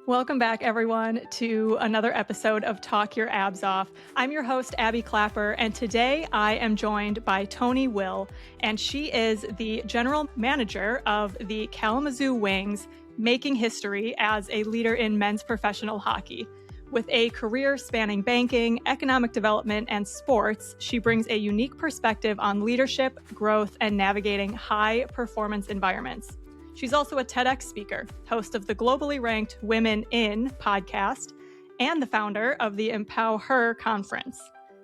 Welcome back, everyone, to another episode of Talk Your Abs Off. I'm your host, Abby Clapper, and today I am joined by Toni Will, and she is the general manager of the Kalamazoo Wings, making history as a leader in men's professional hockey. With a career spanning banking, economic development, and sports, she brings a unique perspective on leadership, growth, and navigating high-performance environments. She's also a TEDx speaker, host of the globally ranked Women In podcast, and the founder of the Empower Her conference.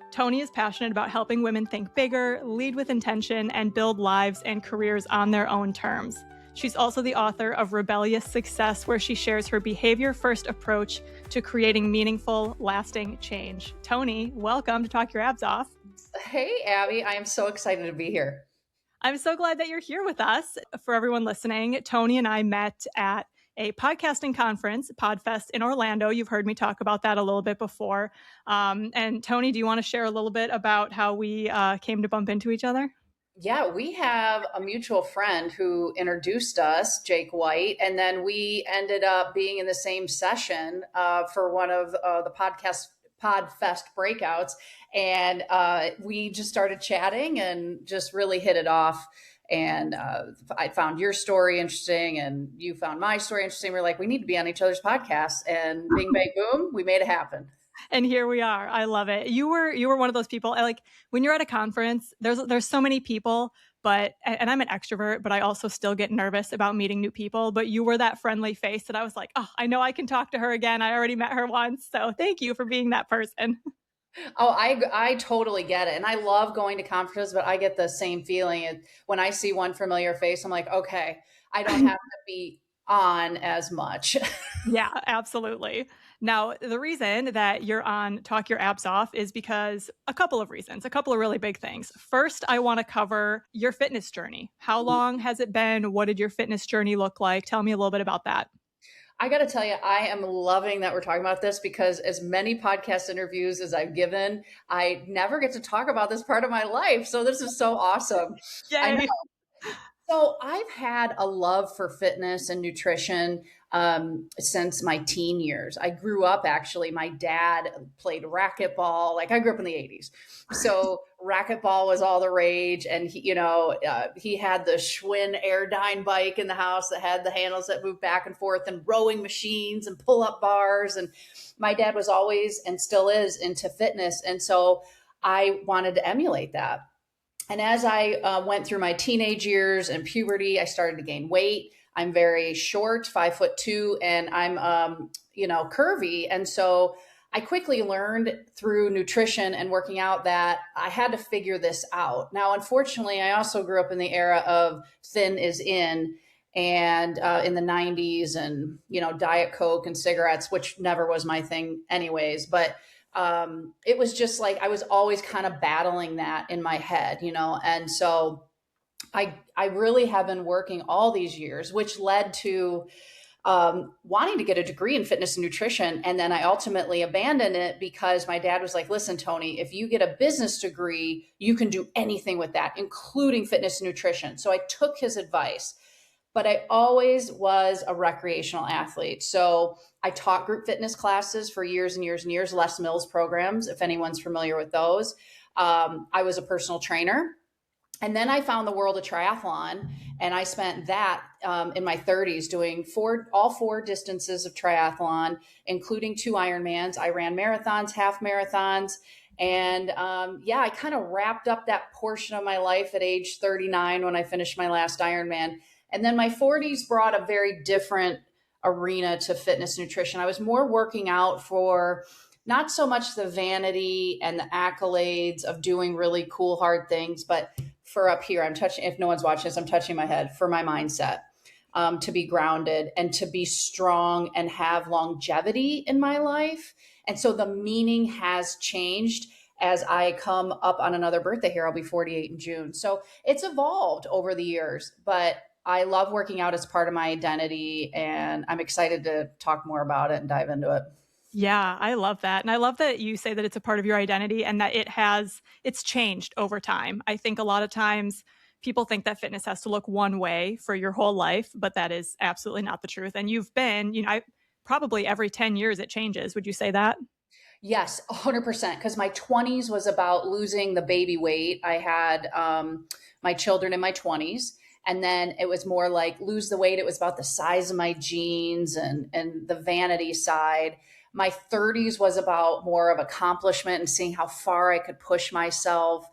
Toni is passionate about helping women think bigger, lead with intention, and build lives and careers on their own terms. She's also the author of Rebellious Success, where she shares her behavior-first approach to creating meaningful, lasting change. Toni, welcome to Talk Your Abs Off. Hey, Abby. I am so excited to be here. I'm so glad that you're here with us. For everyone listening, Toni and I met at a podcasting conference, PodFest in Orlando. You've heard me talk about that a little bit before. And Toni, do you want to share a little bit about how we came to bump into each other? Yeah, we have a mutual friend who introduced us, Jake White, and then we ended up being in the same session for one of the PodFest breakouts. And we just started chatting and just really hit it off. And I found your story interesting and you found my story interesting. We're like, we need to be on each other's podcasts, and bing, bang, boom, we made it happen. And here we are. I love it. You were one of those people. Like when you're at a conference, there's so many people, and I'm an extrovert, but I also still get nervous about meeting new people. But you were that friendly face that I was like, oh, I know I can talk to her again. I already met her once. So thank you for being that person. Oh, I totally get it. And I love going to conferences, but I get the same feeling. When I see one familiar face, I'm like, okay, I don't have to be on as much. Yeah, absolutely. Now, the reason that you're on Talk Your Abs Off is because a couple of reasons, a couple of really big things. First, I want to cover your fitness journey. How long has it been? What did your fitness journey look like? Tell me a little bit about that. I got to tell you, I am loving that we're talking about this, because as many podcast interviews as I've given, I never get to talk about this part of my life. So this is so awesome. Yay. I know. So I've had a love for fitness and nutrition since my teen years. I grew up, actually, my dad played racquetball. Like, I grew up in the 80s. So racquetball was all the rage. And he had the Schwinn Airdyne bike in the house that had the handles that moved back and forth, and rowing machines and pull-up bars. And my dad was always, and still is, into fitness. And so I wanted to emulate that. And as I went through my teenage years and puberty, I started to gain weight. I'm very short, 5'2", and I'm, curvy. And so I quickly learned through nutrition and working out that I had to figure this out. Now, unfortunately, I also grew up in the era of thin is in, and in the 90s, and, Diet Coke and cigarettes, which never was my thing anyways. But it was just like, I was always kind of battling that in my head, and so I really have been working all these years, which led to wanting to get a degree in fitness and nutrition. And then I ultimately abandoned it because my dad was like, listen, Toni, if you get a business degree, you can do anything with that, including fitness and nutrition. So I took his advice. But I always was a recreational athlete. So I taught group fitness classes for years and years and years, Les Mills programs, if anyone's familiar with those. I was a personal trainer. And then I found the world of triathlon, and I spent that in my 30s doing all four distances of triathlon, including 2 Ironmans. I ran marathons, half marathons. And I kind of wrapped up that portion of my life at age 39 when I finished my last Ironman. And then my 40s brought a very different arena to fitness nutrition. I was more working out for not so much the vanity and the accolades of doing really cool, hard things, but for up here, I'm touching, if no one's watching this, I'm touching my head, for my mindset, to be grounded and to be strong and have longevity in my life. And so the meaning has changed as I come up on another birthday here. I'll be 48 in June. So it's evolved over the years, but I love working out as part of my identity, and I'm excited to talk more about it and dive into it. Yeah, I love that. And I love that you say that it's a part of your identity and that it's changed over time. I think a lot of times people think that fitness has to look one way for your whole life, but that is absolutely not the truth. And you've been, probably every 10 years it changes. Would you say that? Yes, 100%. Because my 20s was about losing the baby weight. I had my children in my 20s. And then it was more like lose the weight. It was about the size of my jeans and the vanity side. My 30s was about more of accomplishment and seeing how far I could push myself.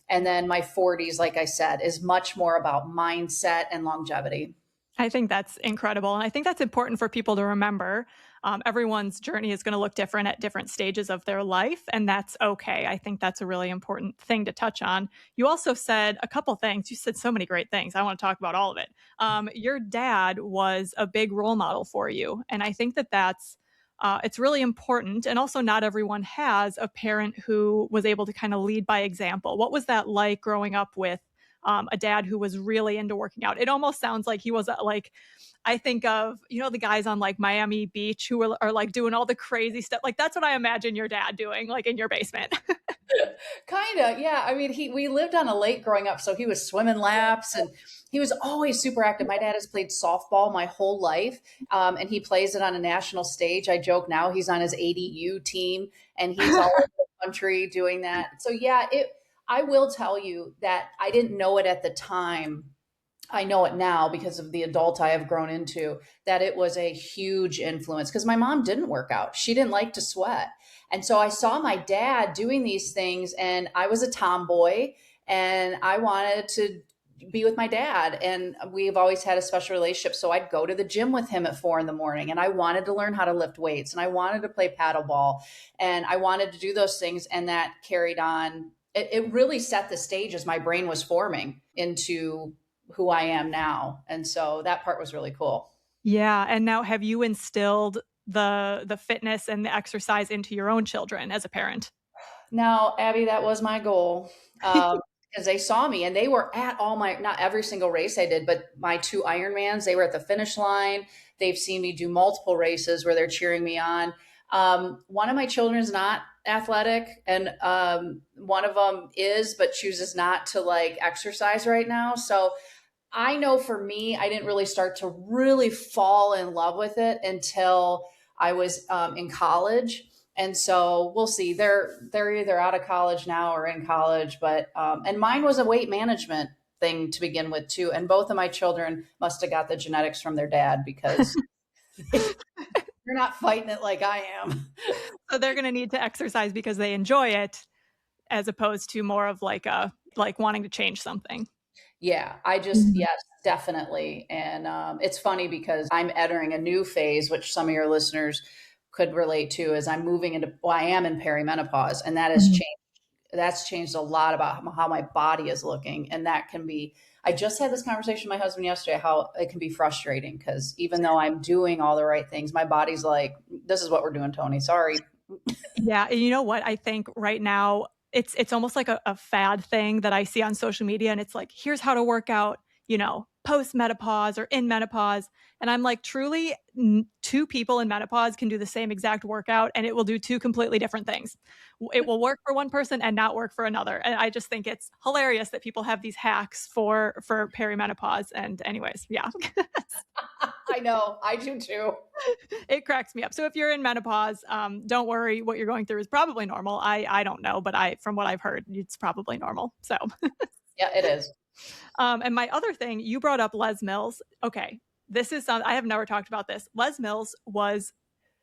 And then my 40s, like I said, is much more about mindset and longevity. I think that's incredible. And I think that's important for people to remember. Everyone's journey is going to look different at different stages of their life, and that's okay. I think that's a really important thing to touch on. You also said a couple things. You said so many great things. I want to talk about all of it. Your dad was a big role model for you. And I think that that's it's really important. And also, not everyone has a parent who was able to kind of lead by example. What was that like growing up with a dad who was really into working out? It almost sounds like he was like, I think of, the guys on like Miami Beach who are like doing all the crazy stuff. Like that's what I imagine your dad doing, like in your basement. Kind of, yeah. I mean, we lived on a lake growing up, so he was swimming laps, and he was always super active. My dad has played softball my whole life, and he plays it on a national stage. I joke now he's on his ADU team, and he's all over the country doing that. So yeah, I will tell you that I didn't know it at the time. I know it now because of the adult I have grown into, that it was a huge influence because my mom didn't work out. She didn't like to sweat. And so I saw my dad doing these things, and I was a tomboy and I wanted to be with my dad. And we've always had a special relationship. So I'd go to the gym with him at 4 a.m. and I wanted to learn how to lift weights, and I wanted to play paddleball, and I wanted to do those things. And that carried on. It really set the stage as my brain was forming into who I am now. And so that part was really cool. Yeah. And now have you instilled the fitness and the exercise into your own children as a parent? Now, Abby, that was my goal. Because they saw me and they were at all my, not every single race I did, but my 2 Ironmans, they were at the finish line. They've seen me do multiple races where they're cheering me on. One of my children is not athletic, and one of them is, but chooses not to like exercise right now. So I know for me, I didn't really start to really fall in love with it until I was in college. And so we'll see. They're either out of college now or in college, but and mine was a weight management thing to begin with too. And both of my children must have got the genetics from their dad because they're not fighting it like I am. So they're going to need to exercise because they enjoy it, as opposed to more of like wanting to change something. Yeah, yes, definitely. And it's funny because I'm entering a new phase, which some of your listeners could relate to, as I'm moving into, well, I am in perimenopause, and that has changed. That's changed a lot about how my body is looking. And that can be, I just had this conversation with my husband yesterday, how it can be frustrating because even though I'm doing all the right things, my body's like, this is what we're doing, Toni. Sorry. Yeah. And you know what? I think right now it's almost like a fad thing that I see on social media. And it's like, here's how to work out, post menopause or in menopause. And I'm like, truly, 2 people in menopause can do the same exact workout and it will do 2 completely different things. It will work for one person and not work for another. And I just think it's hilarious that people have these hacks for perimenopause. And anyways, yeah. I know. I do too. It cracks me up. So if you're in menopause, don't worry. What you're going through is probably normal. I don't know, but from what I've heard, it's probably normal. So yeah, it is. And my other thing, you brought up Les Mills. Okay, this is I have never talked about this. Les Mills was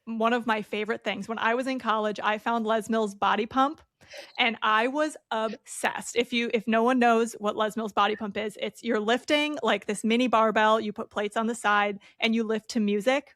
one of my favorite things. When I was in college, I found Les Mills Body Pump, and I was obsessed. If no one knows what Les Mills Body Pump is, it's you're lifting like this mini barbell, you put plates on the side, and you lift to music.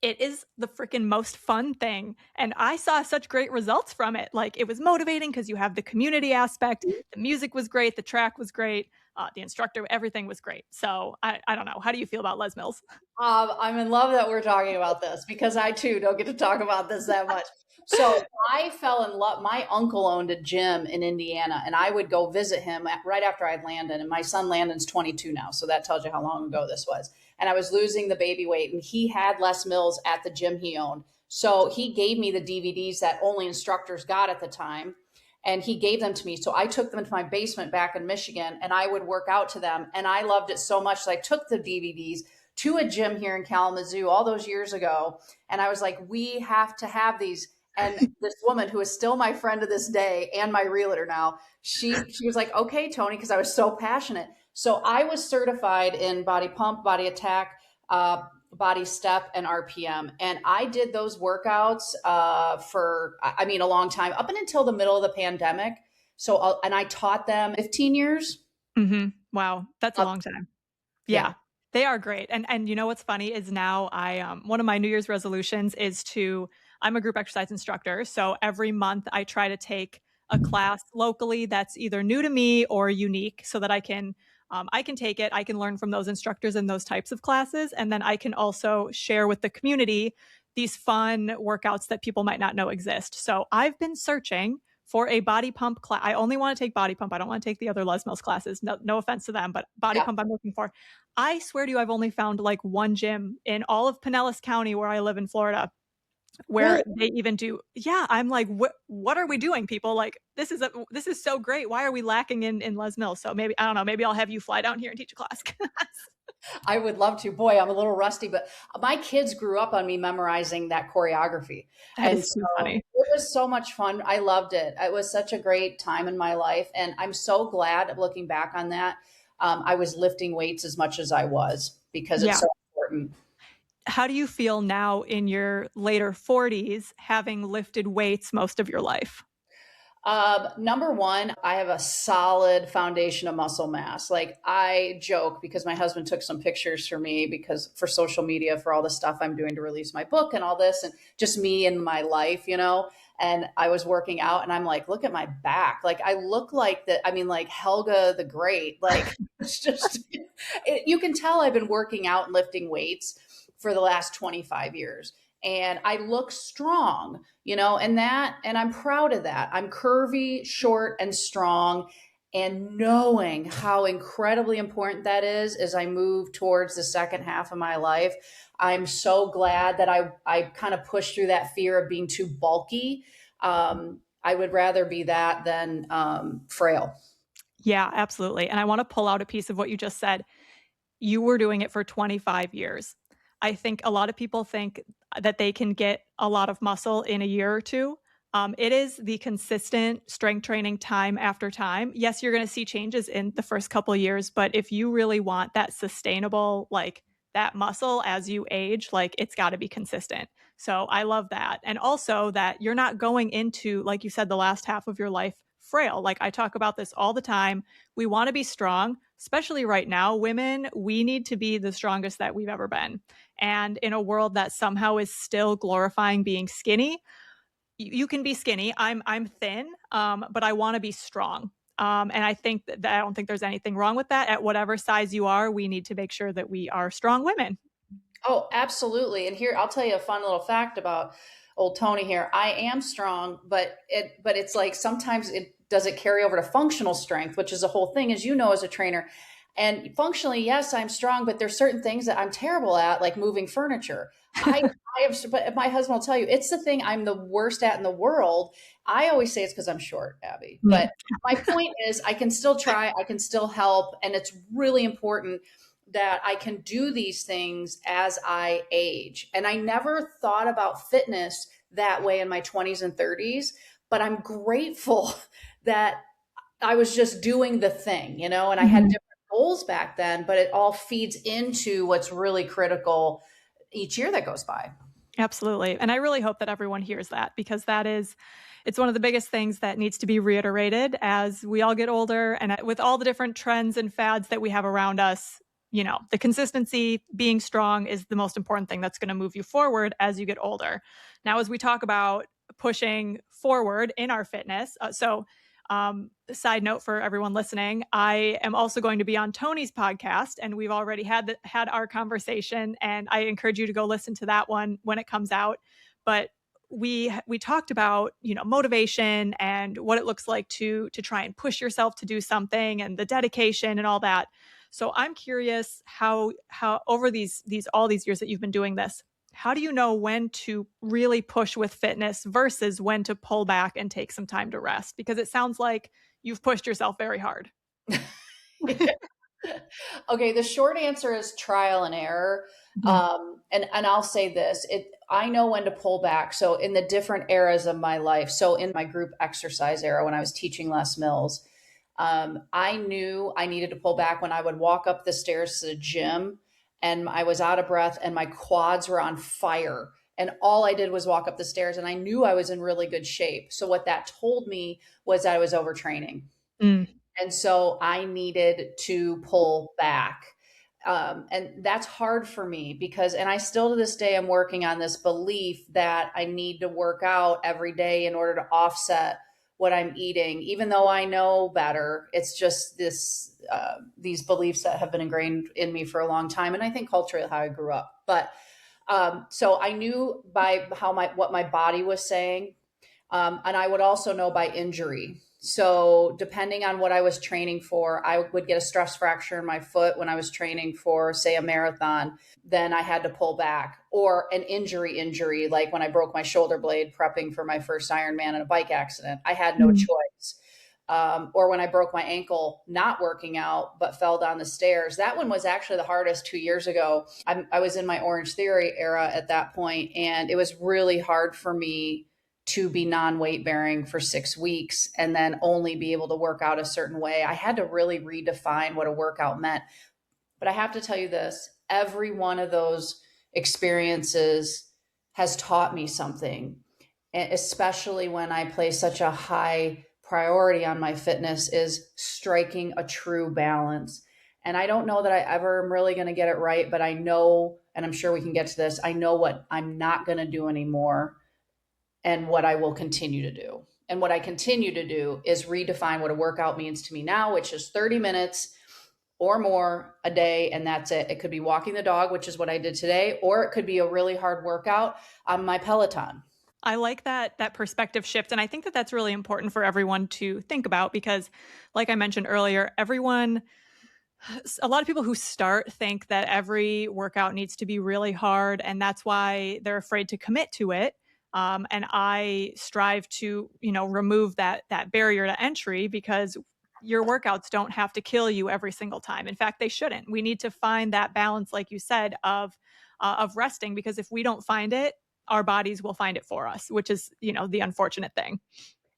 It is the freaking most fun thing. And I saw such great results from it. Like it was motivating because you have the community aspect. The music was great. The track was great. The instructor, everything was great. So I don't know. How do you feel about Les Mills? I'm in love that we're talking about this because I too don't get to talk about this that much. So I fell in love. My uncle owned a gym in Indiana, and I would go visit him right after I'd landed. And my son Landon's 22 now. So that tells you how long ago this was. And I was losing the baby weight, and he had Les Mills at the gym he owned. So he gave me the DVDs that only instructors got at the time, and he gave them to me. So I took them into my basement back in Michigan, and I would work out to them. And I loved it so much that I took the DVDs to a gym here in Kalamazoo all those years ago. And I was like, we have to have these. And this woman who is still my friend to this day and my realtor now, she was like, okay, Toni, because I was so passionate. So I was certified in body pump, body attack, body step, and RPM. And I did those workouts for, I mean, a long time, up and until the middle of the pandemic. So, and I taught them 15 years. Wow. That's a long time. Yeah. Yeah, they are great. And you know what's funny is now one of my New Year's resolutions is to I'm a group exercise instructor, so every month I try to take a class locally that's either new to me or unique so that I can take it, I can learn from those instructors in those types of classes, and then I can also share with the community these fun workouts that people might not know exist. So I've been searching for a body pump class. I only want to take body pump. I don't want to take the other Les Mills classes. No offense to them, but body Yeah. pump I'm looking for. I swear to you, I've only found like one gym in all of Pinellas County where I live in Florida Really? where they even do. Yeah, I'm like, what are we doing, people? Like, this is so great. Why are we lacking in Les Mills? So maybe, I don't know, maybe I'll have you fly down here and teach a class. I would love to. Boy, I'm a little rusty, but my kids grew up on me memorizing that choreography. That And is too so funny. it was so much fun. I loved it. It was such a great time in my life. And I'm so glad looking back on that. I was lifting weights as much as I was because it's Yeah. so important. How do you feel now in your later 40s, having lifted weights most of your life? Number one, I have a solid foundation of muscle mass. Like I joke because my husband took some pictures for me because for social media, for all the stuff I'm doing to release my book and all this, and just me and my life, you know. And I was working out and I'm like, look at my back. Like I look like that. I mean, like Helga the Great. Like it's just, you can tell I've been working out and lifting weights for the last 25 years. And I look strong, you know, and I'm proud of that. I'm curvy, short, and strong. And knowing how incredibly important that is as I move towards the second half of my life, I'm so glad that I kind of pushed through that fear of being too bulky. I would rather be that than frail. Yeah, absolutely. And I want to pull out a piece of what you just said. You were doing it for 25 years. I think a lot of people think that they can get a lot of muscle in a year or two. It is the consistent strength training time after time. Yes, you're going to see changes in the first couple of years, but if you really want that sustainable, like that muscle as you age, like it's got to be consistent. So I love that. And also that you're not going into, like you said, the last half of your life frail. Like I talk about this all the time. We want to be strong, especially right now. Women, we need to be the strongest that we've ever been. And in a world that somehow is still glorifying being skinny, you can be skinny. I'm thin, but I want to be strong. And I think that I don't think there's anything wrong with that. At whatever size you are, we need to make sure that we are strong women. Oh, absolutely. And here, I'll tell you a fun little fact about old Toni here. I am strong, but it's like sometimes it does it carry over to functional strength, which is a whole thing, as you know, as a trainer. And functionally, yes, I'm strong, but there's certain things that I'm terrible at, like moving furniture. I have, but my husband will tell you it's the thing I'm the worst at in the world. I always say it's because I'm short, Abby. Mm. But my point is, I can still try, I can still help, and it's really important that I can do these things as I age. And I never thought about fitness that way in my 20s and 30s, but I'm grateful that I was just doing the thing, you know, and I had Mhm. different goals back then, but it all feeds into what's really critical each year that goes by. Absolutely. And I really hope that everyone hears that because it's one of the biggest things that needs to be reiterated as we all get older and with all the different trends and fads that we have around us. You know, the consistency, being strong is the most important thing that's going to move you forward as you get older. Now, as we talk about pushing forward in our fitness, side note for everyone listening, I am also going to be on Toni's podcast, and we've already had our conversation, and I encourage you to go listen to that one when it comes out. But we talked about motivation and what it looks like to try and push yourself to do something and the dedication and all that. So I'm curious how over these all these years that you've been doing this, how do you know when to really push with fitness versus when to pull back and take some time to rest? Because it sounds like you've pushed yourself very hard. Okay, the short answer is trial and error. Mhm. And I'll say this, I know when to pull back. So in the different eras of my life, so in my group exercise era when I was teaching Les Mills, I knew I needed to pull back when I would walk up the stairs to the gym and I was out of breath and my quads were on fire. And all I did was walk up the stairs and I knew I was in really good shape. So what that told me was I was overtraining. Mm. And so I needed to pull back. And that's hard for me because, and I still to this day am working on this belief that I need to work out every day in order to offset what I'm eating, even though I know better. It's just these beliefs that have been ingrained in me for a long time. And I think culturally how I grew up. But so I knew by what my body was saying, and I would also know by injury. So, depending on what I was training for, I would get a stress fracture in my foot when I was training for, say, a marathon. Then I had to pull back, or an injury, like when I broke my shoulder blade prepping for my first Ironman in a bike accident. I had no Mm. choice. Or when I broke my ankle not working out, but fell down the stairs. That one was actually the hardest 2 years ago. I was in my Orange Theory era at that point, and it was really hard for me to be non weight bearing for 6 weeks and then only be able to work out a certain way. I had to really redefine what a workout meant. But I have to tell you this, every one of those experiences has taught me something, especially when I place such a high priority on my fitness, is striking a true balance. And I don't know that I ever am really going to get it right, but I know, and I'm sure we can get to this, I know what I'm not going to do anymore and what I will continue to do. And what I continue to do is redefine what a workout means to me now, which is 30 minutes or more a day, and that's it. It could be walking the dog, which is what I did today, or it could be a really hard workout on my Peloton. I like that perspective shift, and I think that that's really important for everyone to think about because, like I mentioned earlier, a lot of people who start think that every workout needs to be really hard, and that's why they're afraid to commit to it. And I strive to, remove that barrier to entry because your workouts don't have to kill you every single time. In fact, they shouldn't. We need to find that balance, like you said, of resting because if we don't find it, our bodies will find it for us, which is, the unfortunate thing.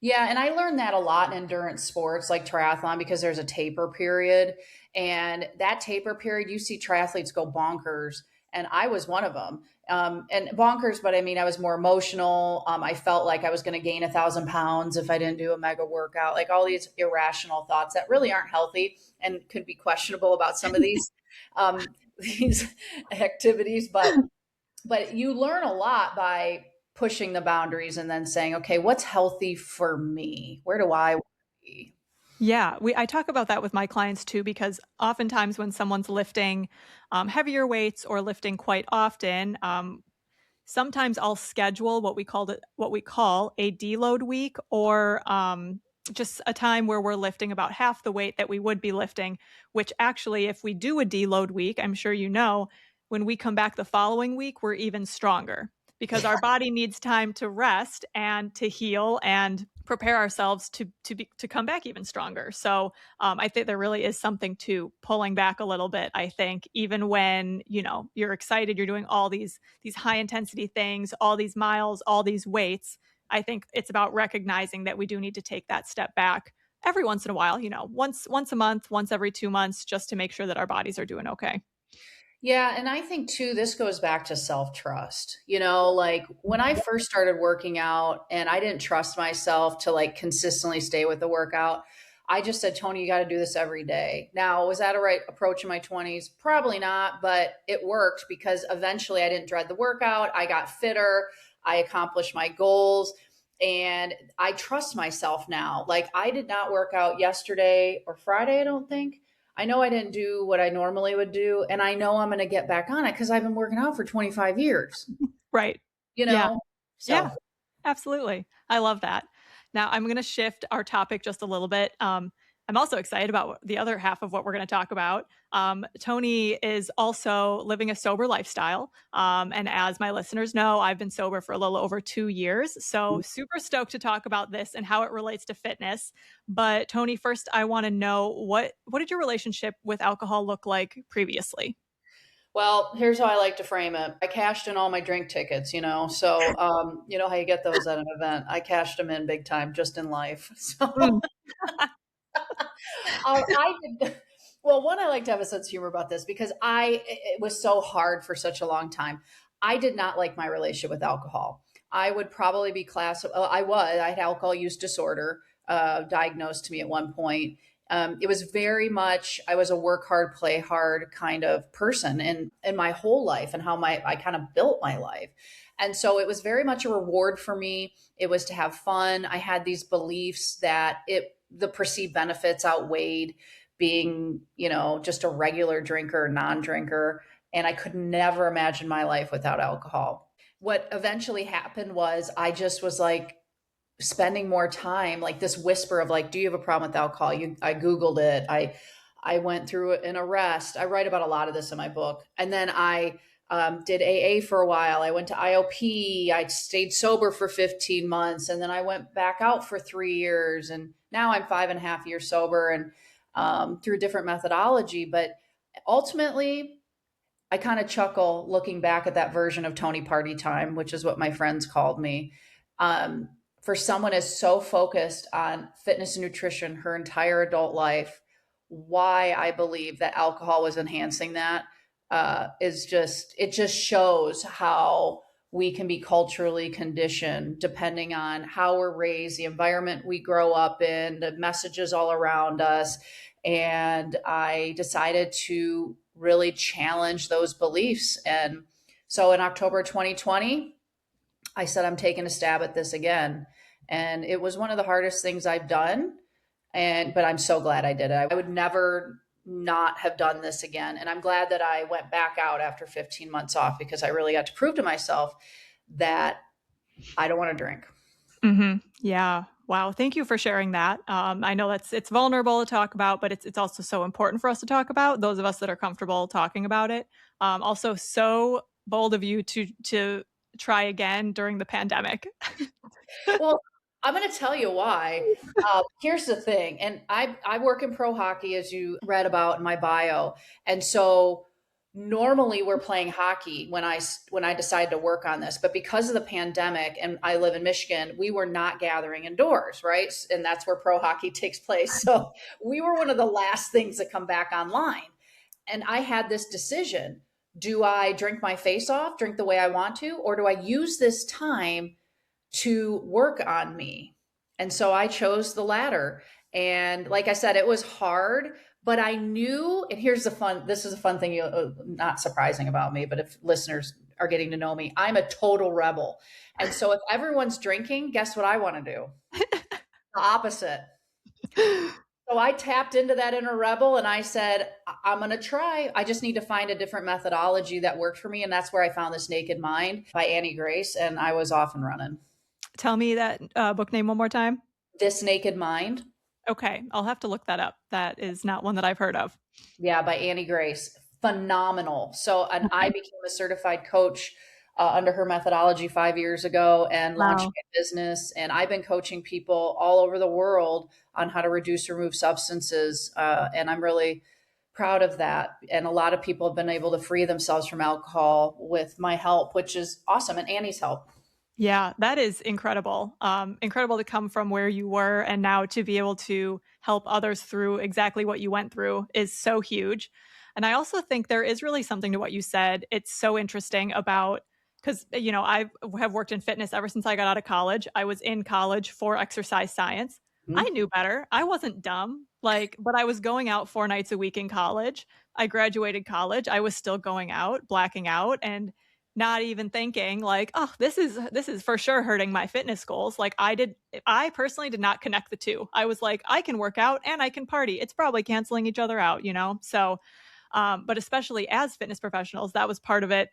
Yeah, and I learned that a lot in endurance sports like triathlon because there's a taper period. And that taper period, you see triathletes go bonkers. And I was one of them. And bonkers, but I mean, I was more emotional. I felt like I was going to gain 1,000 pounds if I didn't do a mega workout, like all these irrational thoughts that really aren't healthy and could be questionable about some of um, these activities. But you learn a lot by pushing the boundaries and then saying, okay, what's healthy for me? Where do I want to be? Yeah, I talk about that with my clients too, because oftentimes when someone's lifting heavier weights or lifting quite often, sometimes I'll schedule what we call a deload week, or just a time where we're lifting about half the weight that we would be lifting. Which actually, if we do a deload week, I'm sure you know, when we come back the following week, we're even stronger because our body needs time to rest and to heal and prepare ourselves to come back even stronger. So I think there really is something to pulling back a little bit. I think even when you're excited, you're doing all these high intensity things, all these miles, all these weights. I think it's about recognizing that we do need to take that step back every once in a while. Once a month, once every 2 months, just to make sure that our bodies are doing okay. Yeah, and I think too, this goes back to self trust. Like when I first started working out and I didn't trust myself to like consistently stay with the workout, I just said, Tony, you got to do this every day. Now, was that a right approach in my 20s? Probably not, but it worked because eventually I didn't dread the workout. I got fitter, I accomplished my goals, and I trust myself now. Like I did not work out yesterday or Friday, I don't think. I know I didn't do what I normally would do, and I know I'm going to get back on it because I've been working out for 25 years, Right. you Yeah. know? Yeah. So, Absolutely. I love that. Now I'm going to shift our topic just a little bit. I'm also excited about the other half of what we're going to talk about. Toni is also living a sober lifestyle. And as my listeners know, I've been sober for a little over 2 years. So super stoked to talk about this and how it relates to fitness. But Toni, first, I want to know what did your relationship with alcohol look like previously? Well, here's how I like to frame it. I cashed in all my drink tickets, So, you know how you get those at an event. I cashed them in big time just in life. So, Mm. I did. Well, one, I like to have a sense of humor about this because it was so hard for such a long time. I did not like my relationship with alcohol. I would probably be I had alcohol use disorder diagnosed to me at one point. It was very much, I was a work hard, play hard kind of person in my whole life and how I kind of built my life. And so it was very much a reward for me. It was to have fun. I had these beliefs that the perceived benefits outweighed being, just a regular drinker, non-drinker. And I could never imagine my life without alcohol. What eventually happened was I just was like spending more time, like this whisper of like, do you have a problem with alcohol? I Googled it. I went through an arrest. I write about a lot of this in my book. And then I did AA for a while. I went to IOP. I stayed sober for 15 months. And then I went back out for 3 years. And now I'm 5.5 years sober and through different methodology. But ultimately, I kind of chuckle looking back at that version of Toni Party Time, which is what my friends called me. For someone as so focused on fitness and nutrition her entire adult life, why I believe that alcohol was enhancing that it just shows how we can be culturally conditioned depending on how we're raised, the environment we grow up in, the messages all around us. And I decided to really challenge those beliefs. And so in October 2020, I said, I'm taking a stab at this again. And it was one of the hardest things I've done. But I'm so glad I did it. I would never not have done this again. And I'm glad that I went back out after 15 months off because I really got to prove to myself that I don't want to drink. Yeah. Wow. Thank you for sharing that. I know it's vulnerable to talk about, but it's also so important for us to talk about. Those of us that are comfortable talking about it. Also, so bold of you to try again during the pandemic. Well, I'm going to tell you why. Here's the thing. And I work in pro hockey, as you read about in my bio. And so normally we're playing hockey when I decided to work on this. But because of the pandemic, and I live in Michigan, we were not gathering indoors, right? And that's where pro hockey takes place. So we were one of the last things that come back online. And I had this decision. Do I drink my face off, drink the way I want to, or do I use this time to work on me? And so I chose the latter. And like I said, it was hard, but I knew, and this is a fun thing, not surprising about me, but if listeners are getting to know me, I'm a total rebel. And so if everyone's drinking, guess what I want to do? The opposite. So I tapped into that inner rebel and I said, I'm going to try. I just need to find a different methodology that worked for me. And that's where I found This Naked Mind by Annie Grace. And I was off and running. Tell me that book name one more time. This Naked Mind. Okay. I'll have to look that up. That is not one that I've heard of. Yeah, by Annie Grace. Phenomenal. So, and I became a certified coach under her methodology 5 years ago and launched my business. And I've been coaching people all over the world on how to reduce or remove substances. And I'm really proud of that. And a lot of people have been able to free themselves from alcohol with my help, which is awesome. And Annie's help. Yeah, that is incredible. Incredible to come from where you were and now to be able to help others through exactly what you went through is so huge. And I also think there is really something to what you said. It's so interesting about because, I have worked in fitness ever since I got out of college. I was in college for exercise science. Mm-hmm. I knew better. I wasn't dumb, but I was going out 4 nights a week in college. I graduated college. I was still going out, blacking out, and not even thinking like, oh, this is for sure hurting my fitness goals. Like I personally did not connect the two. I was like, I can work out and I can party. It's probably canceling each other out, So, but especially as fitness professionals, that was part of it.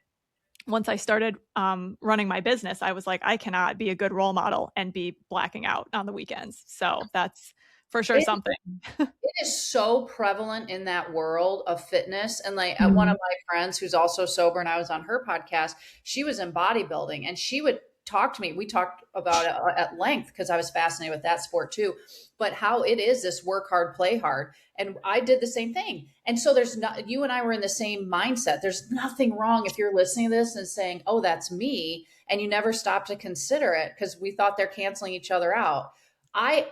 Once I started running my business, I was like, I cannot be a good role model and be blacking out on the weekends. So that's for sure It something. It is so prevalent in that world of fitness. And like one of Mhm. my friends who's also sober, and I was on her podcast, she was in bodybuilding and she would talk to me. We talked about it at length because I was fascinated with that sport too. But how it is this work hard, play hard. And I did the same thing. And so there's not, you and I were in the same mindset. There's nothing wrong if you're listening to this and saying, oh, that's me. And you never stop to consider it because we thought they're canceling each other out. I,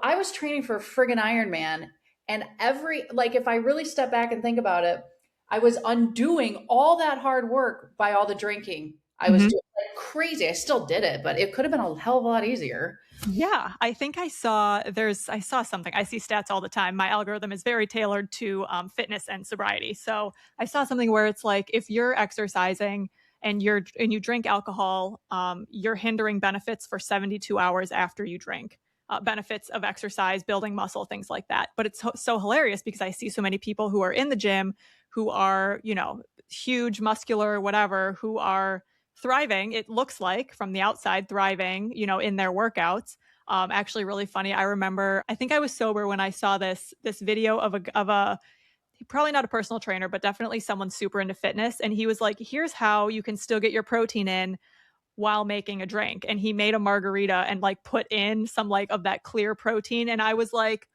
I was training for a friggin' Ironman, and like, if I really step back and think about it, I was undoing all that hard work by all the drinking I was Mhm. doing. Like crazy. I still did it, but it could have been a hell of a lot easier. Yeah, I think I saw something. I see stats all the time. My algorithm is very tailored to fitness and sobriety. So I saw something where it's like if you're exercising and you drink alcohol, you're hindering benefits for 72 hours after you drink. Benefits of exercise, building muscle, things like that. But it's so hilarious because I see so many people who are in the gym who are, huge, muscular, whatever, who are thriving, it looks like from the outside, thriving, in their workouts. Actually really funny. I remember, I think I was sober when I saw this video of a probably not a personal trainer, but definitely someone super into fitness. And he was like, here's how you can still get your protein in while making a drink. And he made a margarita and like put in some like of that clear protein. And I was like,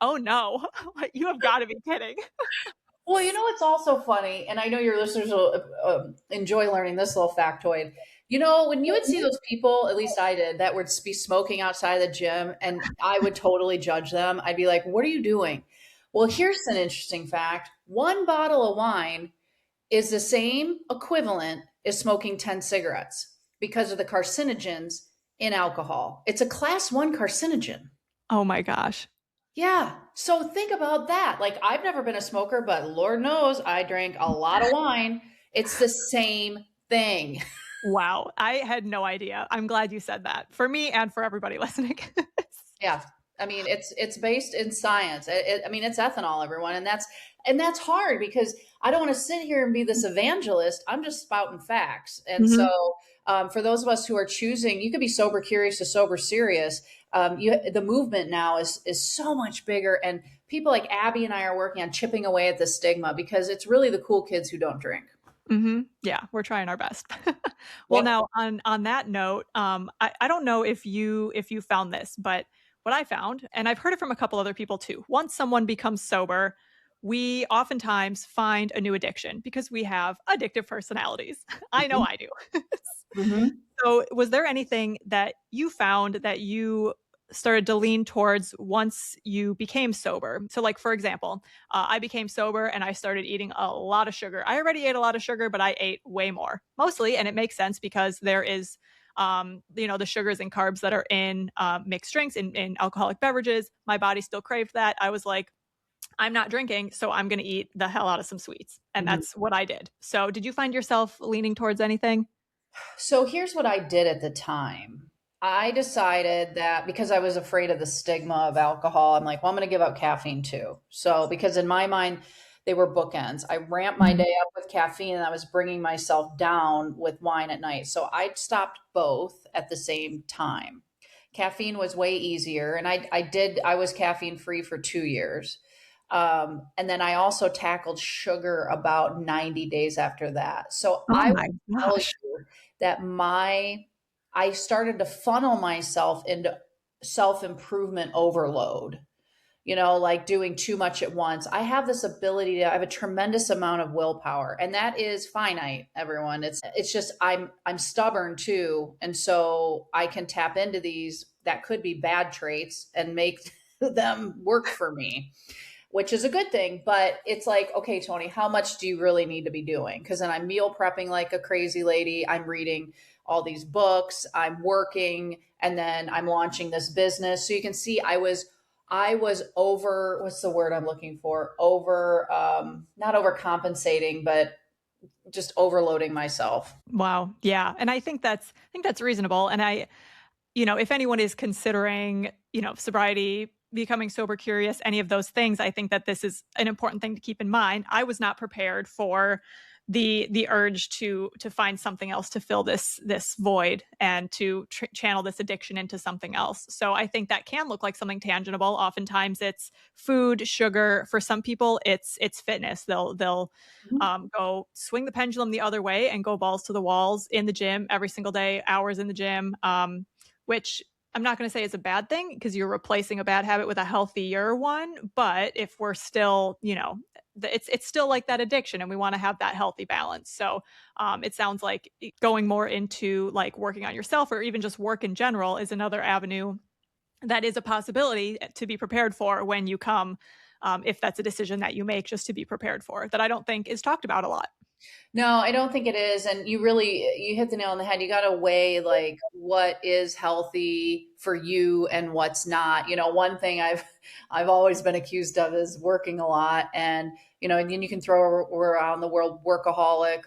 oh no, like, you have got to be kidding. Well, you know, it's also funny, and I know your listeners will enjoy learning this little factoid. You know, when you would see those people, at least I did, that would be smoking outside the gym, and I would totally judge them. I'd be like, what are you doing? Well, here's an interesting fact: one bottle of wine is the same equivalent as smoking 10 cigarettes because of the carcinogens in alcohol. It's a class one carcinogen. Oh my gosh. Yeah. So think about that. Like, I've never been a smoker, but Lord knows I drank a lot of wine. It's the same thing. Wow. I had no idea. I'm glad you said that for me and for everybody listening. Yeah. I mean, it's based in science. I mean, it's ethanol, everyone, and that's hard because I don't want to sit here and be this evangelist. I'm just spouting facts, and so Mhm. for those of us who are choosing, you could be sober curious to sober serious. The movement now is so much bigger, and people like Abby and I are working on chipping away at the stigma because it's really the cool kids who don't drink. Yeah, we're trying our best. Well, Yep. now on that note, I don't know if you found this, but what I found, and I've heard it from a couple other people too. Once someone becomes sober, we oftentimes find a new addiction because we have addictive personalities. I know Mhm. I do. Mhm. So, was there anything that you found that you started to lean towards once you became sober? So, like, for example, I became sober and I started eating a lot of sugar. I already ate a lot of sugar, but I ate way more, mostly. And it makes sense because there is, the sugars and carbs that are in mixed drinks and in alcoholic beverages. My body still craved that. I was like, I'm not drinking, so I'm going to eat the hell out of some sweets. And Mhm. that's what I did. So, did you find yourself leaning towards anything? So here's what I did at the time. I decided that because I was afraid of the stigma of alcohol, I'm like, well, I'm going to give up caffeine too. So, because in my mind, they were bookends. I ramped my Mhm. day up with caffeine and I was bringing myself down with wine at night. So, I stopped both at the same time. Caffeine was way easier. And I was caffeine free for 2 years. And then I also tackled sugar about 90 days after that. So, Oh I my will tell gosh. you that I started to funnel myself into self-improvement overload, like doing too much at once. I have this ability to I have a tremendous amount of willpower, and that is finite, everyone. It's just I'm stubborn too, and so I can tap into these that could be bad traits and make them work for me, which is a good thing. But it's like, okay, Toni, how much do you really need to be doing? Because then I'm meal prepping like a crazy lady. I'm reading all these books. I'm working, and then I'm launching this business. So you can see I was over. What's the word I'm looking for? Over, not overcompensating, but just overloading myself. Wow. Yeah. And I think that's reasonable. And if anyone is considering, sobriety, becoming sober curious, any of those things, I think that this is an important thing to keep in mind. I was not prepared for the urge to find something else to fill this void and to channel this addiction into something else. So I think that can look like something tangible. Oftentimes it's food, sugar. For some people, it's fitness. They'll go swing the pendulum the other way and go balls to the walls in the gym every single day, hours in the gym, which I'm not going to say is a bad thing because you're replacing a bad habit with a healthier one. But if we're still, it's still like that addiction and we want to have that healthy balance. So it sounds like going more into like working on yourself or even just work in general is another avenue that is a possibility to be prepared for when you come, if that's a decision that you make, just to be prepared for, that I don't think is talked about a lot. No, I don't think it is. And you hit the nail on the head. You got to weigh like what is healthy for you and what's not. One thing I've always been accused of is working a lot, and and then you can throw around the word workaholic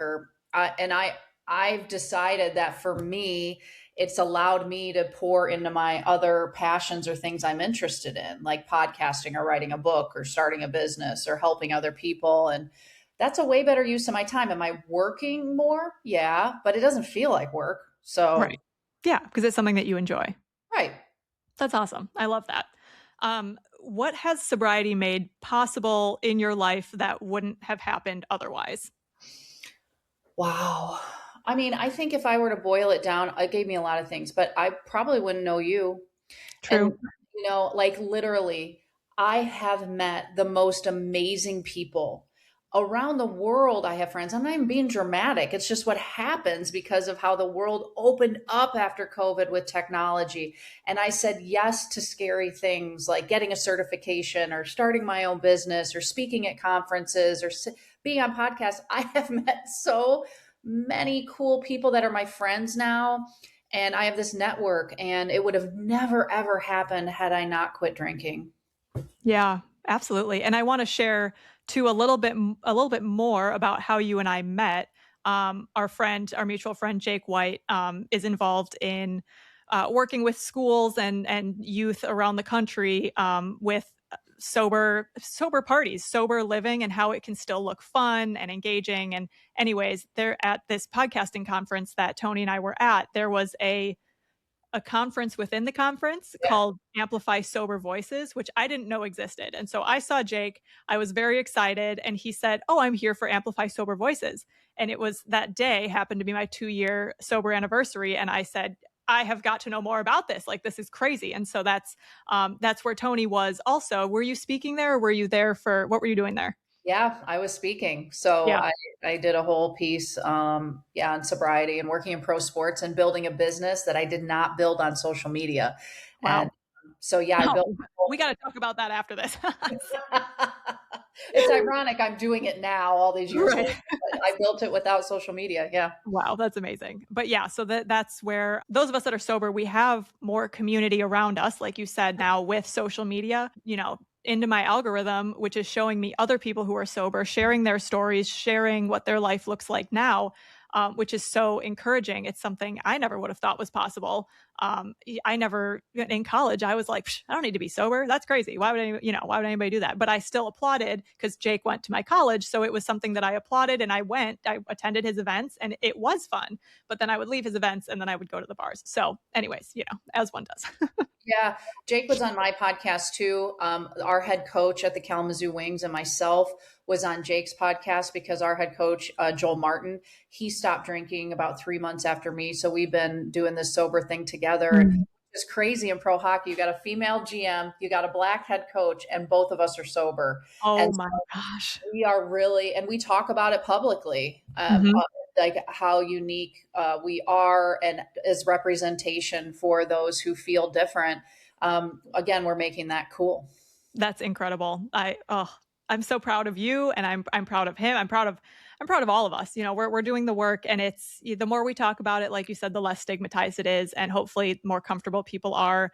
I've decided that for me, it's allowed me to pour into my other passions or things I'm interested in, like podcasting or writing a book or starting a business or helping other people. And that's a way better use of my time. Am I working more? Yeah, but it doesn't feel like work. So, Right. Yeah, because it's something that you enjoy. right. That's awesome. I love that. What has sobriety made possible in your life that wouldn't have happened otherwise? Wow. I mean, I think if I were to boil it down, it gave me a lot of things, but I probably wouldn't know you. And, True. like literally, I have met the most amazing people around the world. I have friends. I'm not even being dramatic. It's just what happens because of how the world opened up after COVID with technology. And I said yes to scary things like getting a certification or starting my own business or speaking at conferences or being on podcasts. I have met so many cool people that are my friends now, and I have this network, and it would have never ever happened had I not quit drinking. Yeah, absolutely. And I want to share too a little bit more about how you and I met. Our mutual friend Jake White, is involved in working with schools and youth around the country, with sober parties, sober living, and how it can still look fun and engaging. And anyways, there at this podcasting conference that Toni and I were at, there was a conference within the conference Yeah. called Amplify Sober Voices, which I didn't know existed. And so I saw Jake, I was very excited, and he said, "Oh, I'm here for Amplify Sober Voices." And it was that day happened to be my 2-year sober anniversary. And I said, I have got to know more about this. Like, this is crazy. And so that's where Toni was also. Were you speaking there or were you there what were you doing there? Yeah, I was speaking. So Yeah. I did a whole piece, on sobriety and working in pro sports and building a business that I did not build on social media. And Wow. so, yeah, I Oh, built. we got to talk about that after this. It's ironic I'm doing it now, all these years Right. later, but I built it without social media. Yeah. Wow, that's amazing. But yeah, so that's where those of us that are sober, we have more community around us, like you said, now with social media, into my algorithm, which is showing me other people who are sober, sharing their stories, sharing what their life looks like now, which is so encouraging. It's something I never would have thought was possible. I never in college, I was like, I don't need to be sober. That's crazy. Why would anybody do that? But I still applauded because Jake went to my college. So it was something that I applauded, and I attended his events, and it was fun. But then I would leave his events and then I would go to the bars. So anyways, as one does. Yeah, Jake was on my podcast too. Our head coach at the Kalamazoo Wings and myself was on Jake's podcast because our head coach, Joel Martin, he stopped drinking about 3 months after me. So we've been doing this sober thing together. And Mm. it's crazy in pro hockey. You got a female GM, you got a black head coach, and both of us are sober. Oh And my gosh. we are really, and we talk about it publicly, Mhm. like how unique we are and as representation for those who feel different. Again, we're making that cool. That's incredible. I'm so proud of you, and I'm proud of him. I'm proud of all of us. We're doing the work, and it's the more we talk about it, like you said, the less stigmatized it is, and hopefully more comfortable people are,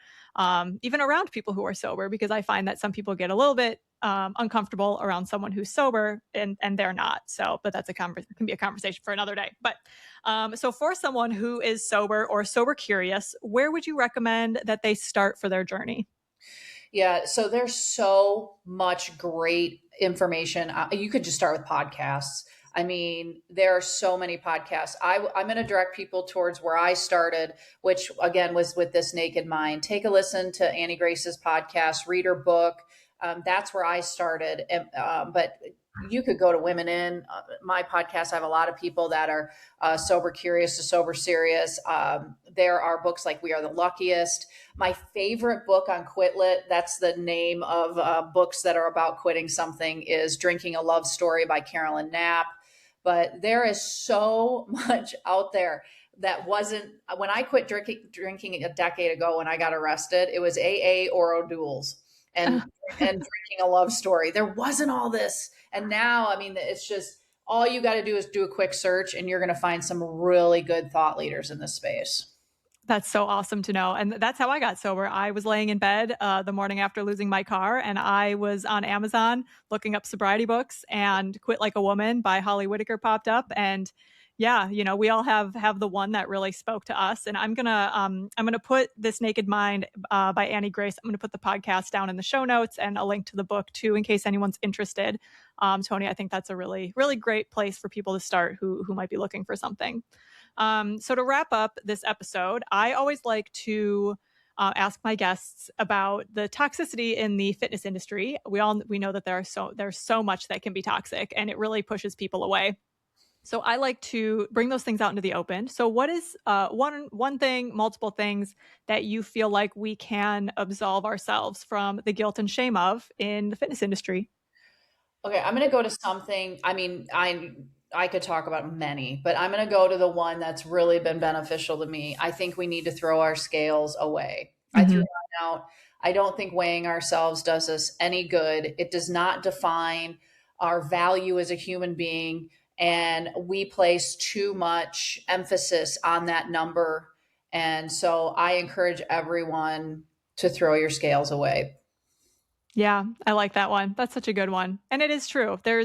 even around people who are sober. Because I find that some people get a little bit uncomfortable around someone who's sober, and they're not. So, but can be a conversation for another day. But so for someone who is sober or sober curious, where would you recommend that they start for their journey? Yeah. So there's so much great information. You could just start with podcasts. I mean, there are so many podcasts. I'm going to direct people towards where I started, which again was with This Naked Mind. Take a listen to Annie Grace's podcast, read her book. That's where I started. But you could go to Women in my podcast. I have a lot of people that are sober curious to sober serious. There are books like We Are the Luckiest. My favorite book on Quit Lit, that's the name of books that are about quitting something, is Drinking a Love Story by Carolyn Knapp. But there is so much out there that wasn't, when I quit drinking a decade ago when I got arrested, it was AA or duels and Drinking a Love Story. There wasn't all this. And now, I mean, it's just all you got to do is do a quick search and you're going to find some really good thought leaders in this space. That's so awesome to know. And that's how I got sober. I was laying in bed the morning after losing my car, and I was on Amazon looking up sobriety books, and Quit Like a Woman by Holly Whitaker popped up. And yeah, we all have the one that really spoke to us. And I'm gonna put This Naked Mind by Annie Grace. I'm gonna put the podcast down in the show notes and a link to the book too, in case anyone's interested. Toni, I think that's a really, really great place for people to start who might be looking for something. So to wrap up this episode, I always like to ask my guests about the toxicity in the fitness industry. We know that there's so much that can be toxic, and it really pushes people away. So I like to bring those things out into the open. So what is one thing, multiple things that you feel like we can absolve ourselves from the guilt and shame of in the fitness industry? Okay, I'm going to go to something. I mean, I could talk about many, but I'm going to go to the one that's really been beneficial to me. I think we need to throw our scales away. I threw mine out. I don't think weighing ourselves does us any good. It does not define our value as a human being. And we place too much emphasis on that number. And so I encourage everyone to throw your scales away. Yeah, I like that one. That's such a good one. And it is true. There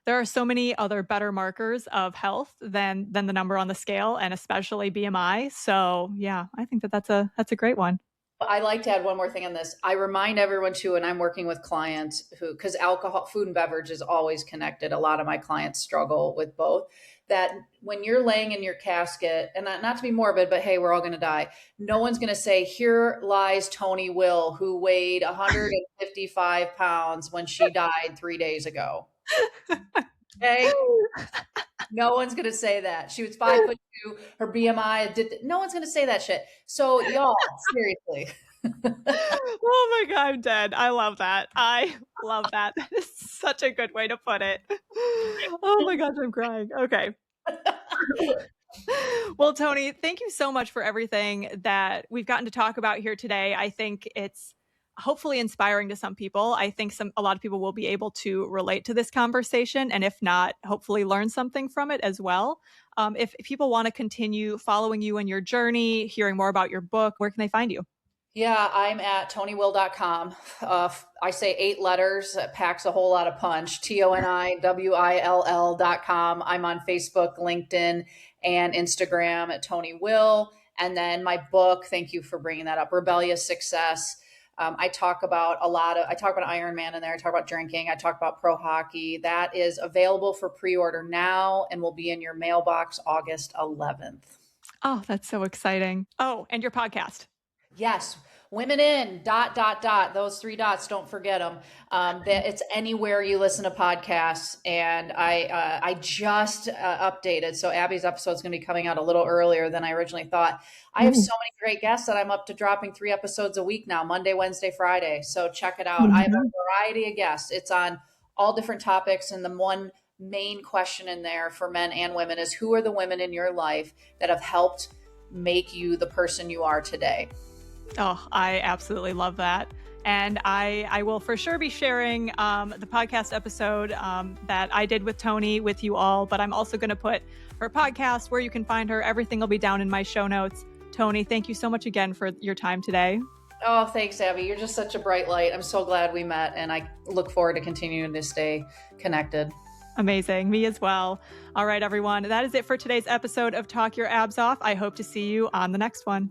are so many other better markers of health than the number on the scale, and especially BMI. So yeah, I think that's a great one. I like to add one more thing on this. I remind everyone too, and I'm working with clients because alcohol, food and beverage is always connected. A lot of my clients struggle with both. That when you're laying in your casket, and not to be morbid, but hey, we're all going to die. No one's going to say, here lies Toni Will, who weighed 155 pounds when she died 3 days ago. Okay. No one's going to say that. She was 5'2". Her BMI no one's going to say that shit. So y'all, seriously. Oh my God, I'm dead. I love that. I love that. That is such a good way to put it. Oh my gosh, I'm crying. Okay. Well, Toni, thank you so much for everything that we've gotten to talk about here today. I think it's hopefully inspiring to some people. I think a lot of people will be able to relate to this conversation, and if not, hopefully learn something from it as well. If people want to continue following you in your journey, hearing more about your book, where can they find you? Yeah, I'm at toniwill.com. I say 8 letters. It packs a whole lot of punch. TONIWILL.com. I'm on Facebook, LinkedIn, and Instagram at Toni Will. And then my book, thank you for bringing that up, Rebellious Success. I talk about Ironman in there. I talk about drinking. I talk about pro hockey. That is available for pre-order now and will be in your mailbox August 11th. Oh, that's so exciting. Oh, and your podcast. Yes. Women in ... Those 3 dots, don't forget them. It's anywhere you listen to podcasts. And I just updated. So Abby's episode is going to be coming out a little earlier than I originally thought. I have so many great guests that I'm up to dropping 3 episodes a week now, Monday, Wednesday, Friday. So check it out. I have a variety of guests. It's on all different topics. And the one main question in there for men and women is, who are the women in your life that have helped make you the person you are today? Oh, I absolutely love that. And I will for sure be sharing the podcast episode that I did with Toni with you all, but I'm also going to put her podcast, where you can find her. Everything will be down in my show notes. Toni, thank you so much again for your time today. Oh, thanks, Abby. You're just such a bright light. I'm so glad we met, and I look forward to continuing to stay connected. Amazing. Me as well. All right, everyone. That is it for today's episode of Talk Your Abs Off. I hope to see you on the next one.